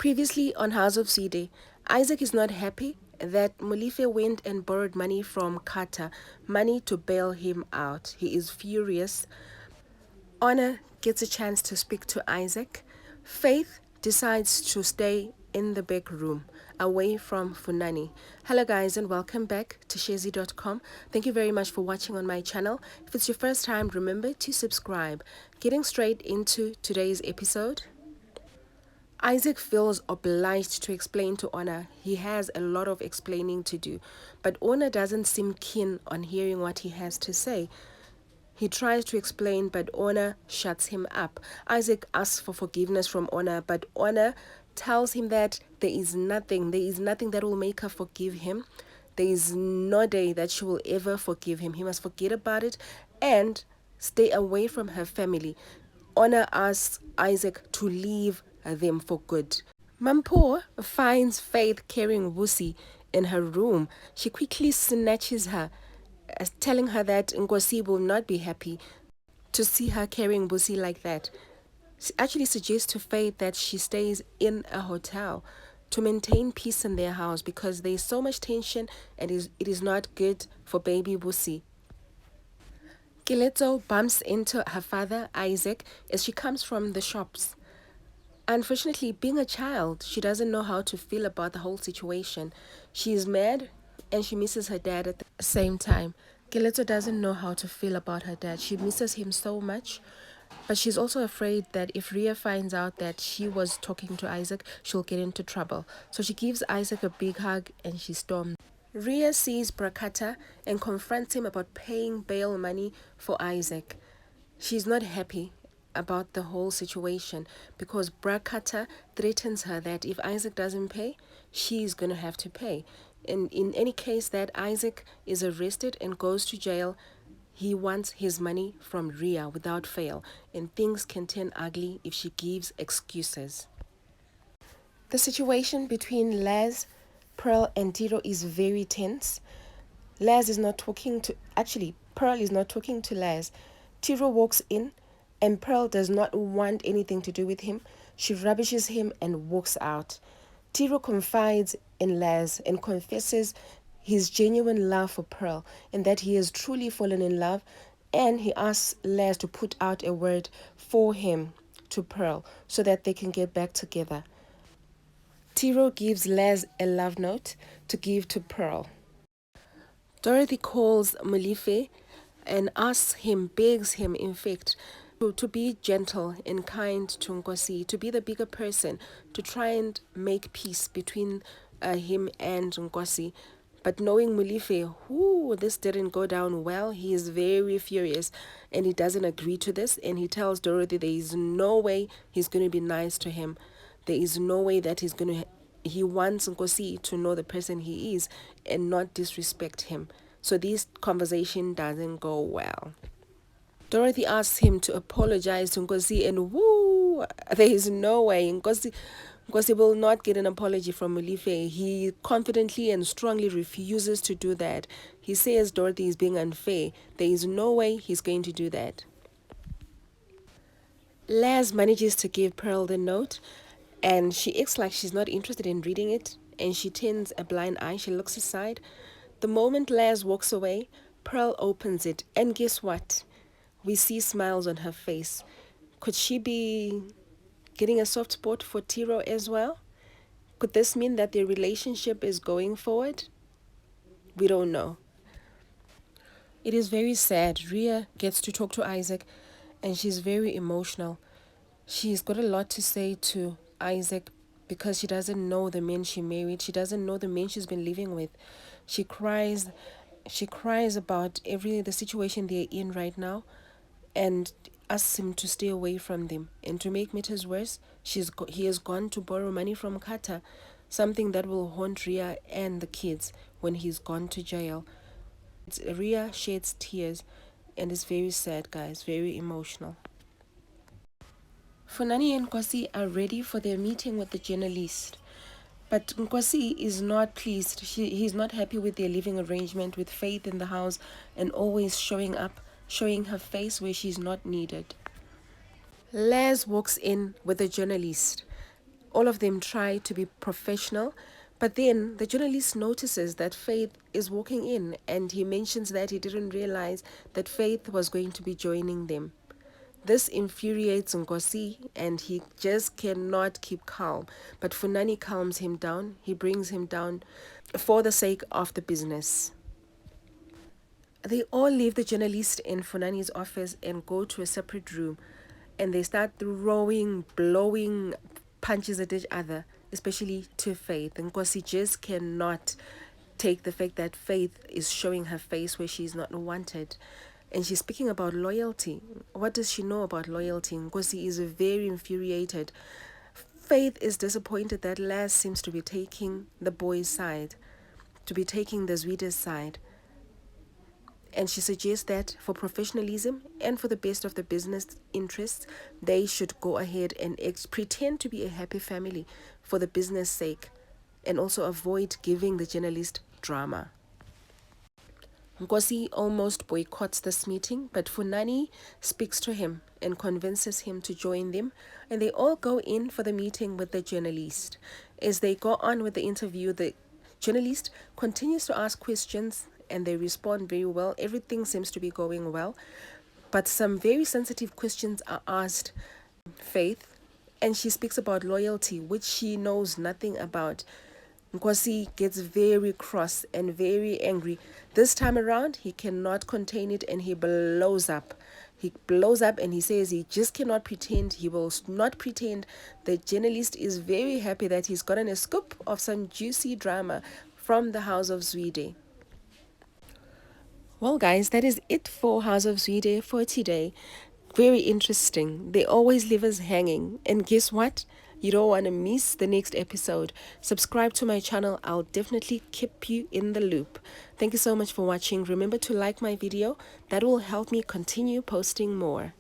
Previously on House of Zwide, Isaac is not happy that Malife went and borrowed money from Carter, money to bail him out. He is furious. Honor gets a chance to speak to Isaac. Faith decides to stay in the back room, away from Funani. Hello guys and welcome back to Shezi.com. Thank you very much for watching on my channel. If it's your first time, remember to subscribe. Getting straight into today's episode. Isaac feels obliged to explain to Honor. He has a lot of explaining to do, but Honor doesn't seem keen on hearing what he has to say. He tries to explain, but Honor shuts him up. Isaac asks for forgiveness from Honor, but Honor tells him that there is nothing that will make her forgive him. There is no day that she will ever forgive him. He must forget about it and stay away from her family. Honor asks Isaac to leave them for good. Mampo finds Faith carrying Wusi in her room. She quickly snatches her, telling her that Nkosi will not be happy to see her carrying Wusi like that. She actually suggests to Faith that she stays in a hotel to maintain peace in their house because there is so much tension and it is not good for baby Wusi. Kiletso bumps into her father, Isaac, as she comes from the shops. Unfortunately, being a child, she doesn't know how to feel about the whole situation. She is mad and she misses her dad at the same time. Kiletso doesn't know how to feel about her dad. She misses him so much, but she's also afraid that if Ria finds out that she was talking to Isaac, she'll get into trouble. So she gives Isaac a big hug and she storms. Ria sees Brakata and confronts him about paying bail money for Isaac. She's not happy about the whole situation because Brakata threatens her that if Isaac doesn't pay, she's going to have to pay. And in any case that Isaac is arrested and goes to jail, he wants his money from Ria without fail, and things can turn ugly if she gives excuses. The situation between Laz, Pearl and Tiro is very tense. Pearl is not talking to Laz. Tiro walks in and Pearl does not want anything to do with him. She rubbishes him and walks out. Tiro confides in Laz and confesses his genuine love for Pearl and that he has truly fallen in love, and he asks Laz to put out a word for him to Pearl so that they can get back together. Tiro gives Laz a love note to give to Pearl. Dorothy calls Malife and begs him, in fact, to be gentle and kind to Nkosi, to be the bigger person, to try and make peace between him and Nkosi. But knowing Malife, this didn't go down well, he is very furious and he doesn't agree to this, and he tells Dorothy there is no way he's going to be nice to him. There is no way that he wants Nkosi to know the person he is and not disrespect him. So this conversation doesn't go well. Dorothy asks him to apologize to Nkosi, and there is no way Nkosi will not get an apology from Malife. He confidently and strongly refuses to do that. He says Dorothy is being unfair. There is no way he's going to do that. Laz manages to give Pearl the note, and she acts like she's not interested in reading it, and she turns a blind eye. She looks aside. The moment Laz walks away, Pearl opens it, and guess what? We see smiles on her face. Could she be getting a soft spot for Tiro as well? Could this mean that their relationship is going forward? We don't know. It is very sad. Ria gets to talk to Isaac and she's very emotional. She's got a lot to say to Isaac because she doesn't know the men she married. She doesn't know the men she's been living with. She cries about the situation they're in right now and asks him to stay away from them. And to make matters worse, he has gone to borrow money from Carter, something that will haunt Ria and the kids when he's gone to jail. Ria sheds tears and is very sad, guys, very emotional. Funani and Nkosi are ready for their meeting with the journalist. But Nkosi is not pleased. He's not happy with their living arrangement with Faith in the house and always showing her face where she's not needed. Laz walks in with a journalist. All of them try to be professional, but then the journalist notices that Faith is walking in, and he mentions that he didn't realize that Faith was going to be joining them. This infuriates Nkosi, and he just cannot keep calm. But Funani calms him down. He brings him down for the sake of the business. They all leave the journalist in Funani's office and go to a separate room, and they start throwing, blowing punches at each other, especially to Faith. And Nkosi just cannot take the fact that Faith is showing her face where she's not wanted. And she's speaking about loyalty. What does she know about loyalty? Nkosi is very infuriated. Faith is disappointed that Laz seems to be taking the boy's side, to be taking the Zwide's side. And she suggests that for professionalism and for the best of the business interests, they should go ahead and pretend to be a happy family for the business sake, and also avoid giving the journalist drama. Nkosi almost boycotts this meeting, but Funani speaks to him and convinces him to join them, and they all go in for the meeting with the journalist. As they go on with the interview, the journalist continues to ask questions and they respond very well. Everything seems to be going well, but some very sensitive questions are asked Faith, and she speaks about loyalty, which she knows nothing about. Nkosi gets very cross and very angry. This time around, he cannot contain it and he blows up. He blows up and he says he just cannot pretend. He will not pretend. The journalist is very happy that he's gotten a scoop of some juicy drama from the House of Zwide. Well, guys, that is it for House of Zwide for today. Very interesting. They always leave us hanging. And guess what? You don't want to miss the next episode. Subscribe to my channel. I'll definitely keep you in the loop. Thank you so much for watching. Remember to like my video. That will help me continue posting more.